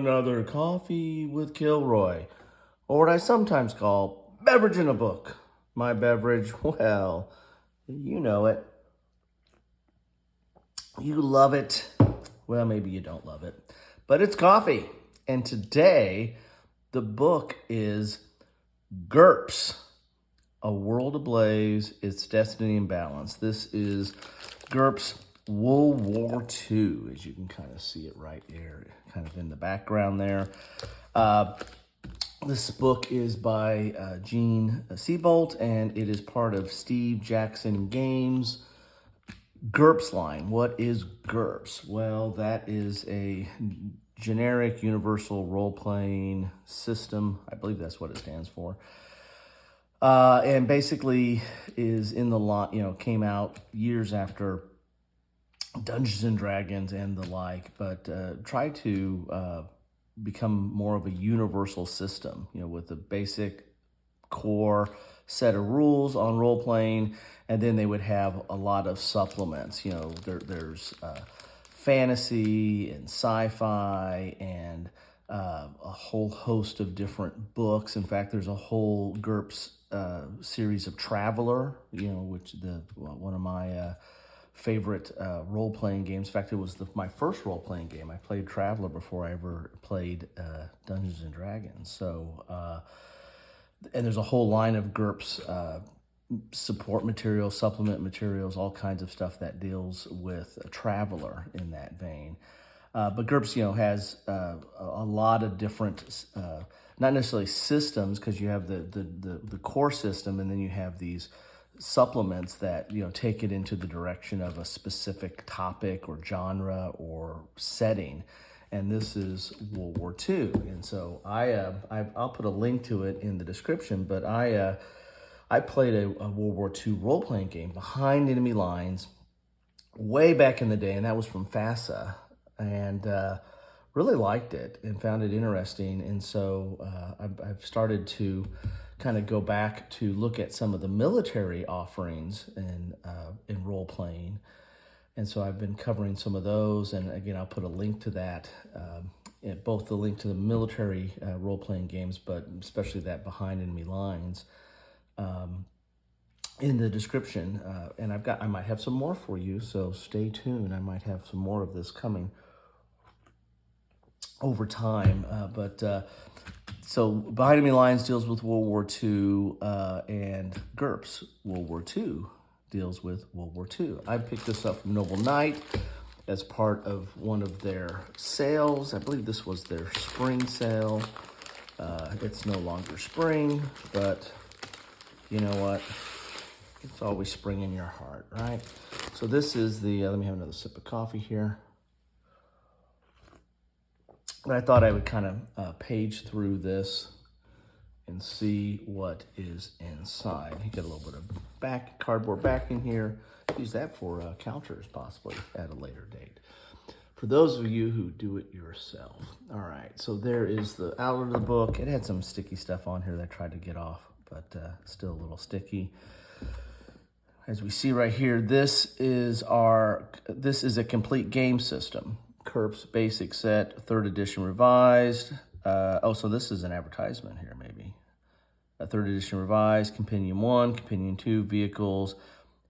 another Coffee with Kilroy, or what I sometimes call beverage in a book. My beverage, well, you know it. You love it. Well, maybe you don't love it, but it's coffee. And today, the book is GURPS, A World Ablaze, Its Destiny and Balance. This is GURPS World War II, as you can kind of see it right there, kind of in the background there. This book is by Gene Seabolt, and it is part of Steve Jackson Games' GURPS line. What is GURPS? Well, that is a generic universal role-playing system. I believe that's what it stands for. And basically is in the lot, came out years after Dungeons and Dragons and the like, but tried to become more of a universal system, with a basic core set of rules on role playing, and then they would have a lot of supplements. There's fantasy and sci-fi and a whole host of different books. In fact, there's a whole GURPS series of Traveler, which one of my favorite role-playing games. In fact, it was my first role-playing game. I played Traveler before I ever played Dungeons and Dragons. So, and there's a whole line of GURPS support materials, supplement materials, all kinds of stuff that deals with a Traveler in that vein. But GURPS, has a lot of different, not necessarily systems, because you have the core system, and then you have these supplements that take it into the direction of a specific topic or genre or setting. And this is World War II, and so I'll put a link to it in the description. But I played a World War II role playing game, Behind Enemy Lines, way back in the day, and that was from FASA, and really liked it and found it interesting. And so I've started to kind of go back to look at some of the military offerings in role playing, and so I've been covering some of those. And again, I'll put a link to that, both the link to the military role playing games, but especially that Behind Enemy Lines, in the description. And I might have some more for you, so stay tuned. I might have some more of this coming over time, so Behind Enemy Lines deals with World War II, and GURPS World War II deals with World War II. I picked this up from Noble Knight as part of one of their sales. I believe this was their spring sale. It's no longer spring, but you know what? It's always spring in your heart, right? So this is let me have another sip of coffee here. But I thought I would kind of page through this and see what is inside. You get a little bit of cardboard backing here. Use that for counters possibly at a later date. For those of you who do it yourself. All right, so there is the outline of the book. It had some sticky stuff on here that I tried to get off, but still a little sticky. As we see right here, this is a complete game system. GURPS Basic Set, 3rd edition revised. So this is an advertisement here, maybe. 3rd edition revised, Compendium 1, Compendium 2, Vehicles,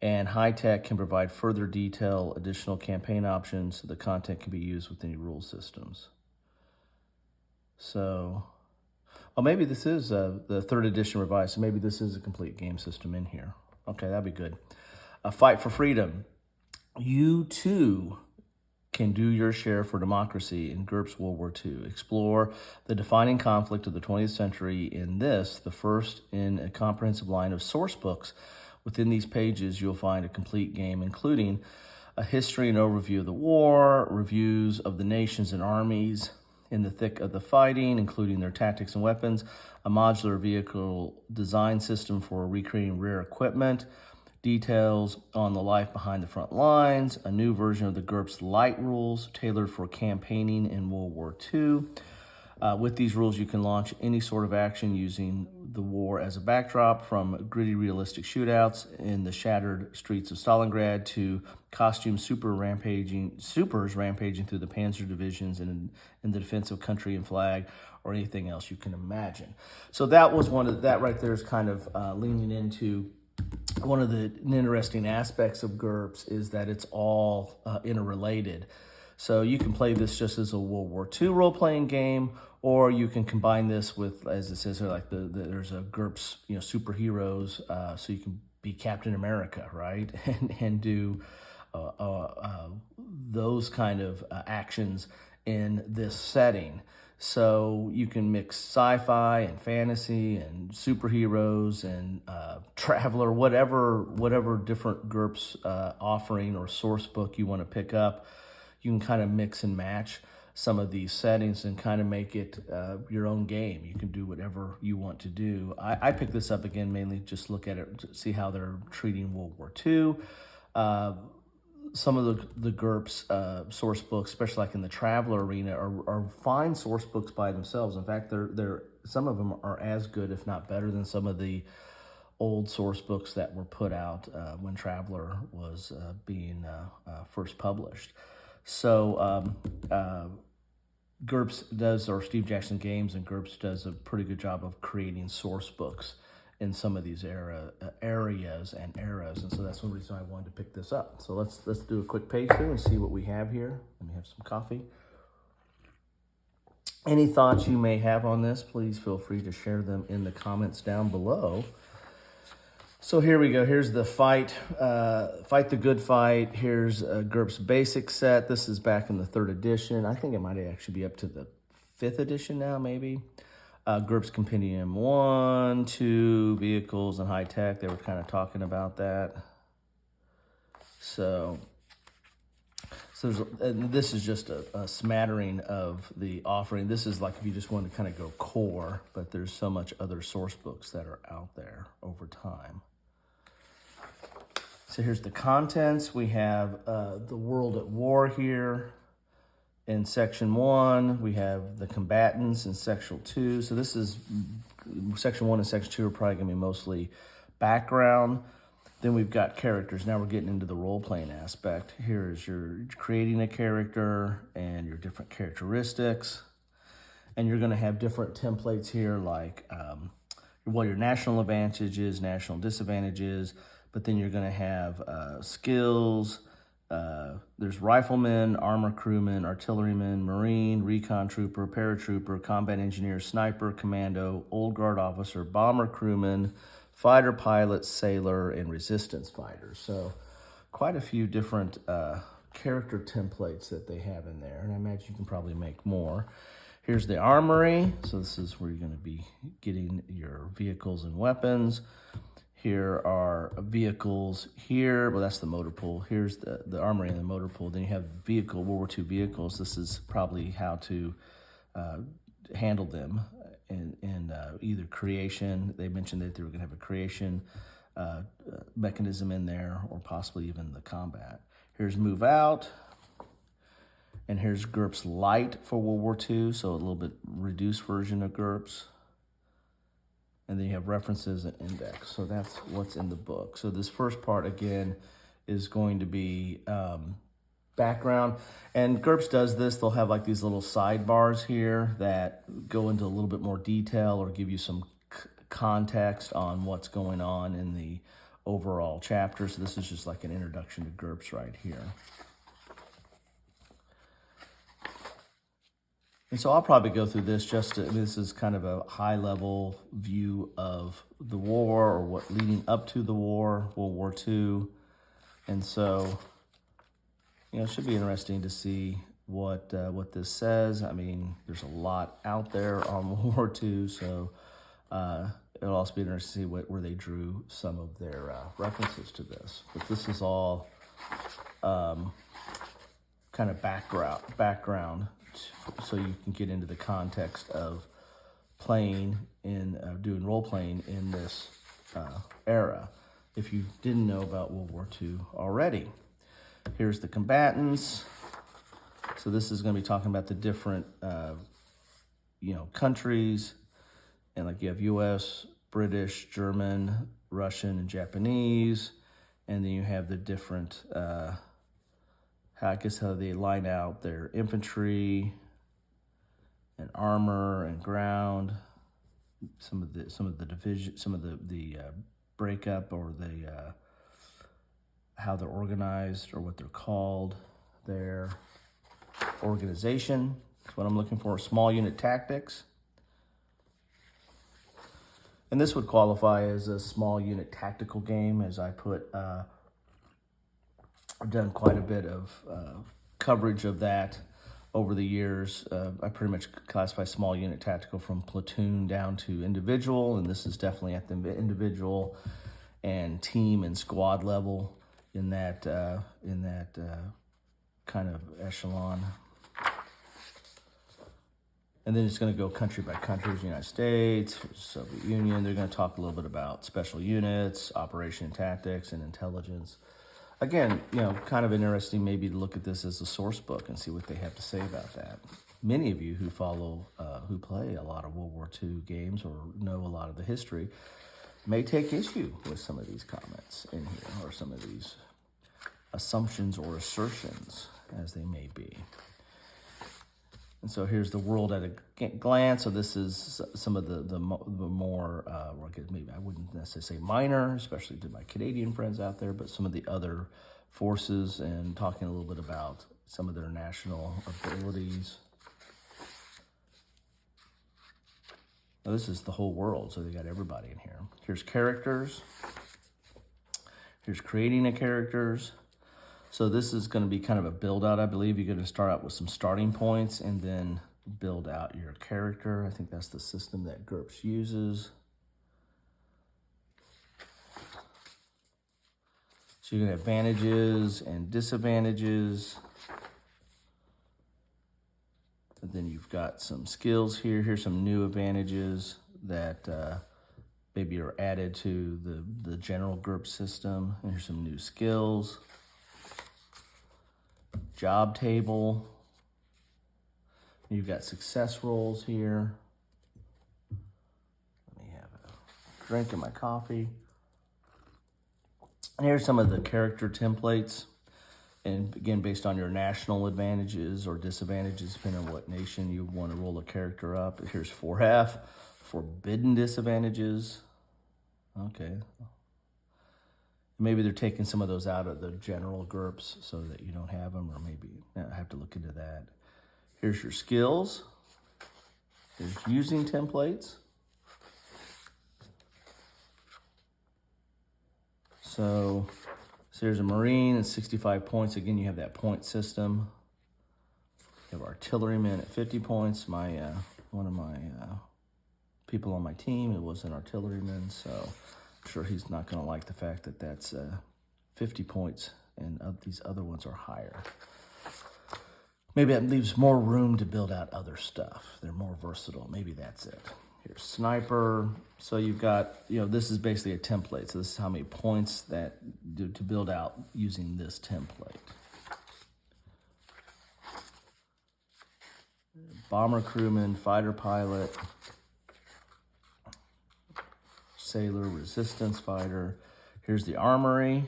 and High Tech can provide further detail, additional campaign options. So the content can be used with any rule systems. So, maybe this is the 3rd edition revised, so maybe this is a complete game system in here. Okay, that'd be good. A Fight for Freedom. You too can do your share for democracy in GURPS World War II. Explore the defining conflict of the 20th century in this, the first in a comprehensive line of source books. Within these pages, you'll find a complete game, including a history and overview of the war, reviews of the nations and armies in the thick of the fighting, including their tactics and weapons, a modular vehicle design system for recreating rare equipment, details on the life behind the front lines, a new version of the GURPS Light rules tailored for campaigning in World War II. With these rules, you can launch any sort of action using the war as a backdrop, from gritty realistic shootouts in the shattered streets of Stalingrad to costume supers rampaging through the panzer divisions and in the defense of country and flag, or anything else you can imagine. So that was that right there is kind of leaning into one of the interesting aspects of GURPS is that it's all interrelated. So you can play this just as a World War II role-playing game, or you can combine this with, as it says here, like there's a GURPS, superheroes. So you can be Captain America, right, and do those kind of actions in this setting. So you can mix sci-fi and fantasy and superheroes and traveler, whatever different GURPS offering or source book you want to pick up. You can kind of mix and match some of these settings and kind of make it your own game. You can do whatever you want to do. I picked this up again, mainly just look at it, to see how they're treating World War II. Some of the GURPS source books, especially like in the traveler arena, are fine source books by themselves. In fact, some of them are as good, if not better, than some of the old source books that were put out when Traveler was being first published. So GURPS does, or Steve Jackson Games and GURPS does a pretty good job of creating source books in some of these areas and eras, and so that's one reason I wanted to pick this up. So let's do a quick page through and see what we have here. Let me have some coffee. Any thoughts you may have on this, please feel free to share them in the comments down below. So here we go. Here's the Fight the Good Fight. Here's a GURPS basic set. This is back in the 3rd edition. I think it might actually be up to the 5th edition now, maybe. GURPS Compendium 1, 2, Vehicles and High Tech. They were kind of talking about that. So this is just a smattering of the offering. This is like if you just want to kind of go core, but there's so much other source books that are out there over time. So here's the contents. We have the World at War here in section 1. We have the Combatants in section 2. So this is section 1 and section 2 are probably going to be mostly background. Then we've got characters. Now we're getting into the role-playing aspect. Here is your creating a character and your different characteristics. And you're going to have different templates here, like what your national advantages, national disadvantages. But then you're going to have skills. There's rifleman, armor crewman, artilleryman, marine, recon trooper, paratrooper, combat engineer, sniper, commando, old guard officer, bomber crewman, fighter pilot, sailor, and resistance fighter. So quite a few different character templates that they have in there. And I imagine you can probably make more. Here's the Armory. So this is where you're going to be getting your vehicles and weapons. Here are vehicles here. Well, that's the Motorpool. Here's the Armory and the Motorpool. Then you have World War II vehicles. This is probably how to handle them in either creation. They mentioned that they were going to have a creation mechanism in there, or possibly even the combat. Here's Move Out. And here's GURPS Lite for World War II, so a little bit reduced version of GURPS. And then you have references and index. So that's what's in the book. So this first part, again, is going to be background. And GURPS does this. They'll have like these little sidebars here that go into a little bit more detail or give you some context on what's going on in the overall chapter. So this is just like an introduction to GURPS right here. And so I'll probably go through this this is kind of a high level view of the war, or what leading up to the war, World War II. And so, it should be interesting to see what this says. I mean, there's a lot out there on World War II, so it'll also be interesting to see where they drew some of their references to this. But this is all kind of background, so you can get into the context of playing doing role playing in this era, if you didn't know about World War II already. Here's the Combatants. So this is going to be talking about the different countries, and like you have U.S., British, German, Russian, and Japanese. And then you have the different, how they line out their infantry and armor and ground. Some of the division, some of the breakup, or the how they're organized, or what they're called. Their organization is what I'm looking for. Small unit tactics. And this would qualify as a small unit tactical game, as I put, I've done quite a bit of coverage of that over the years. I pretty much classify small unit tactical from platoon down to individual, and this is definitely at the individual and team and squad level in that kind of echelon. And then it's going to go country by country. The United States, Soviet Union. They're going to talk a little bit about special units, operation tactics, and intelligence. Again, kind of interesting maybe to look at this as a source book and see what they have to say about that. Many of you who follow, who play a lot of World War II games or know a lot of the history may take issue with some of these comments in here, or some of these assumptions or assertions, as they may be. And so here's the world at a glance. So this is some of the more, maybe I wouldn't necessarily say minor, especially to my Canadian friends out there, but some of the other forces, and talking a little bit about some of their national abilities. Now, this is the whole world, so they got everybody in here. Here's characters. Here's creating the characters. So this is going to be kind of a build out, I believe. You're going to start out with some starting points and then build out your character. I think that's the system that GURPS uses. So you're going to have advantages and disadvantages. And then you've got some skills here. Here's some new advantages that maybe are added to the general GURPS system. And here's some new skills. Job table. You've got success rolls here. Let me have a drink of my coffee. And here's some of the character templates. And again, based on your national advantages or disadvantages, depending on what nation you want to roll a character up. Here's 4F, forbidden disadvantages. Okay. Maybe they're taking some of those out of the general GURPS so that you don't have them, or maybe I have to look into that. Here's your skills. There's using templates. So here's a Marine at 65 points. Again, you have that point system. You have artilleryman at 50 points. One of my people on my team, it was an artilleryman, so I'm sure he's not going to like the fact that that's 50 points, and these other ones are higher. Maybe that leaves more room to build out other stuff. They're more versatile. Maybe that's it. Here's sniper. So you've got, this is basically a template. So this is how many points that to build out using this template. Bomber crewman, fighter pilot, sailor, resistance fighter. Here's the armory.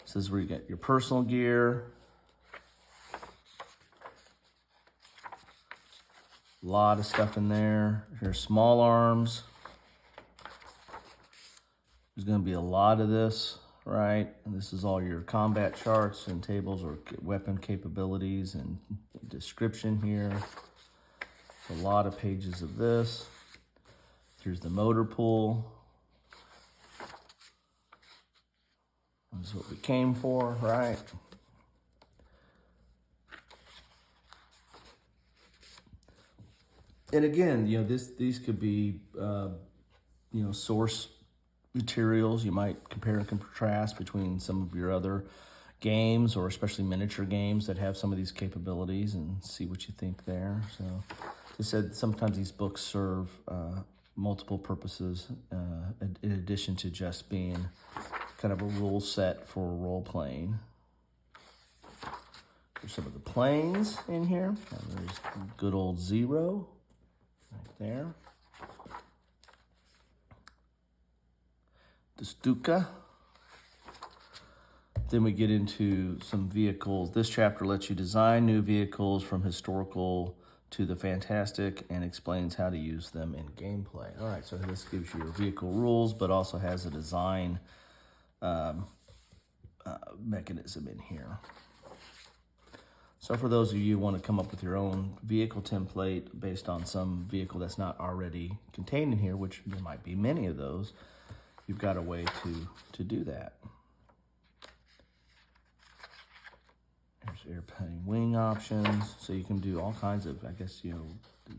This is where you get your personal gear. A lot of stuff in there. Here's small arms. There's going to be a lot of this, right? And this is all your combat charts and tables, or weapon capabilities and description here. A lot of pages of this. Here's the Motorpool. This is what we came for, right? And again, these could be, source materials. You might compare and contrast between some of your other games, or especially miniature games that have some of these capabilities, and see what you think there. So, as I said, sometimes these books serve multiple purposes in addition to just being kind of a rule set for role playing. There's some of the planes in here. And there's good old 0 right there. the Stuka. Then we get into some vehicles. This chapter lets you design new vehicles from historical to the fantastic and explains how to use them in gameplay. All right, so this gives you your vehicle rules, but also has a design mechanism in here. So for those of you who want to come up with your own vehicle template based on some vehicle that's not already contained in here, which there might be many of those, you've got a way to do that. There's airplane wing options, so you can do all kinds of, I guess, you know,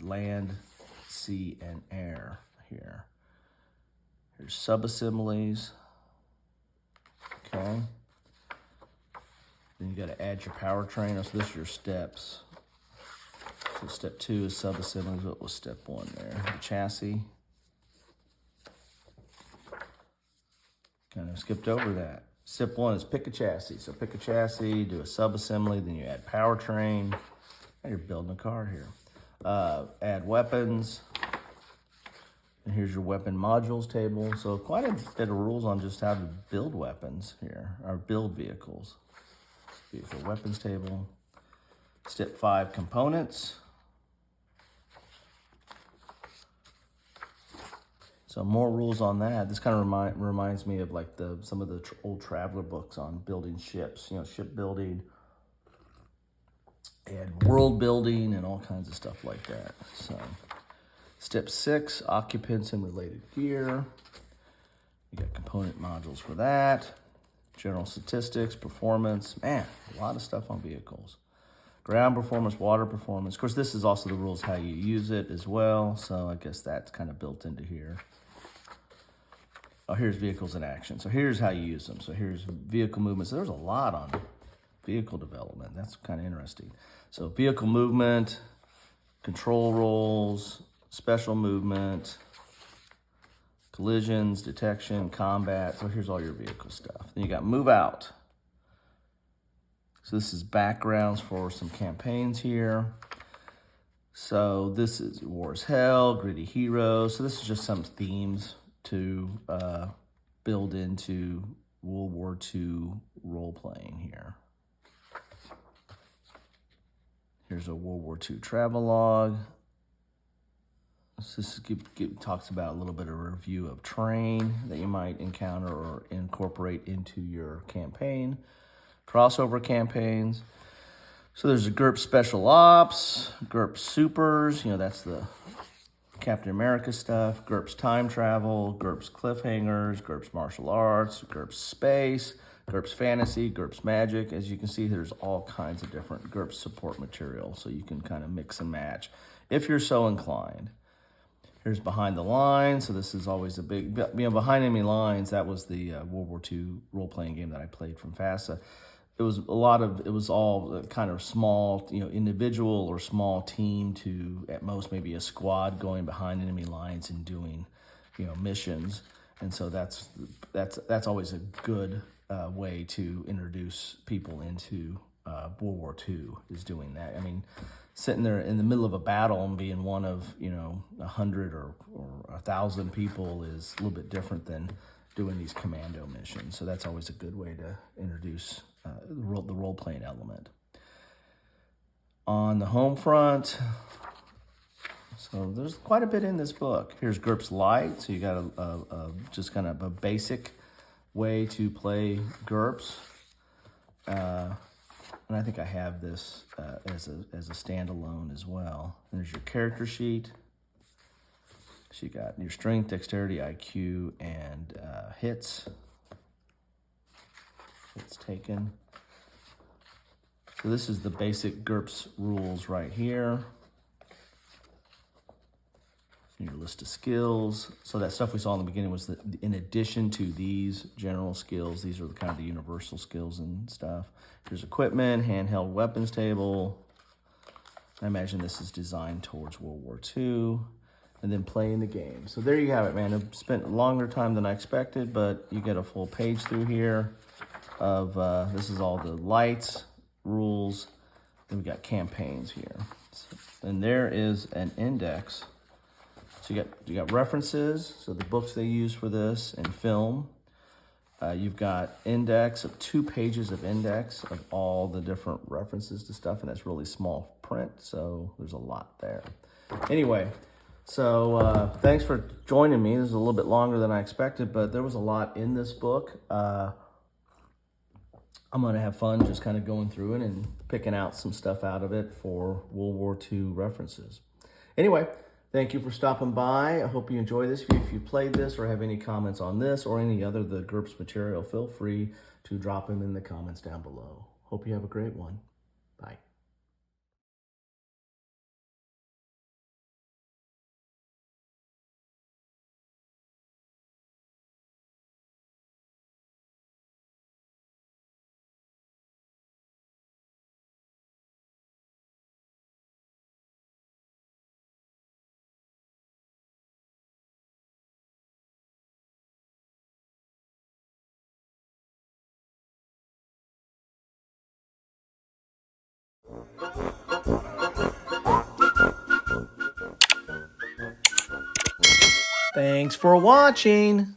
land, sea, and air here. Here's sub-assemblies. Okay. Then you got to add your powertrain. So this is your steps. So step 2 is sub-assemblies. What was step 1 there? The chassis. Kind of skipped over that. Step 1 is pick a chassis. So pick a chassis, do a sub-assembly, then you add powertrain. Now you're building a car here. Add weapons. And here's your weapon modules table. So quite a bit of rules on just how to build weapons here, or build vehicles. Vehicle weapons table. Step 5, components. So more rules on that. This kind of reminds me of like some of the old traveler books on building ships, you know, shipbuilding and world building and all kinds of stuff like that. So step 6, occupants and related gear. You got component modules for that. General statistics, performance. Man, a lot of stuff on vehicles. Ground performance, water performance. Of course, this is also the rules how you use it as well. So I guess that's kind of built into here. Oh, here's vehicles in action. So here's how you use them. So here's vehicle movements. There's a lot on vehicle development. That's kind of interesting. So vehicle movement, control rolls, special movement, collisions, detection, combat. So here's all your vehicle stuff. Then you got move out. So this is backgrounds for some campaigns here. So this is War is Hell, Gritty Heroes. So this is just some themes to build into World War II role-playing here. Here's a World War II travelogue. So this talks about a little bit of a review of terrain that you might encounter or incorporate into your campaign. Crossover campaigns. So there's a GURPS Special Ops, GURPS Supers, you know, that's the Captain America stuff, GURPS Time Travel, GURPS Cliffhangers, GURPS Martial Arts, GURPS Space, GURPS Fantasy, GURPS Magic. As you can see, there's all kinds of different GURPS support material, so you can kind of mix and match if you're so inclined. Here's Behind the Lines. So this is always a big, you know, Behind Enemy Lines, that was the World War II role-playing game that I played from FASA. It was all kind of small, you know, individual or small team to at most maybe a squad going behind enemy lines and doing, you know, missions. And so that's always a good way to introduce people into World War II, is doing that. I mean, sitting there in the middle of a battle and being one of, you know, 100 or 1,000 people is a little bit different than doing these commando missions. So that's always a good way to introduce the role-playing element. On the home front, so there's quite a bit in this book. Here's GURPS Lite, so you got a just kind of a basic way to play GURPS. And I think I have this as a standalone as well. There's your character sheet. So you got your strength, dexterity, IQ, and hits. It's taken. So this is the basic GURPS rules right here. Your list of skills. So that stuff we saw in the beginning was that in addition to these general skills, these are the kind of the universal skills and stuff. Here's equipment, handheld weapons table. I imagine this is designed towards World War II. And then playing the game. So there you have it, man. I've spent a longer time than I expected, but you get a full page through here of, this is all the lights, rules, then we got campaigns here. And there is an index. So you got references, so the books they use for this, and film. You've got index of 2 pages of index of all the different references to stuff, and it's really small print, so there's a lot there. Anyway, so thanks for joining me. This is a little bit longer than I expected, but there was a lot in this book. I'm going to have fun just kind of going through it and picking out some stuff out of it for World War II references. Anyway, thank you for stopping by. I hope you enjoy this. If you played this or have any comments on this or any other the GURPS material, feel free to drop them in the comments down below. Hope you have a great one. Bye. Thanks for watching.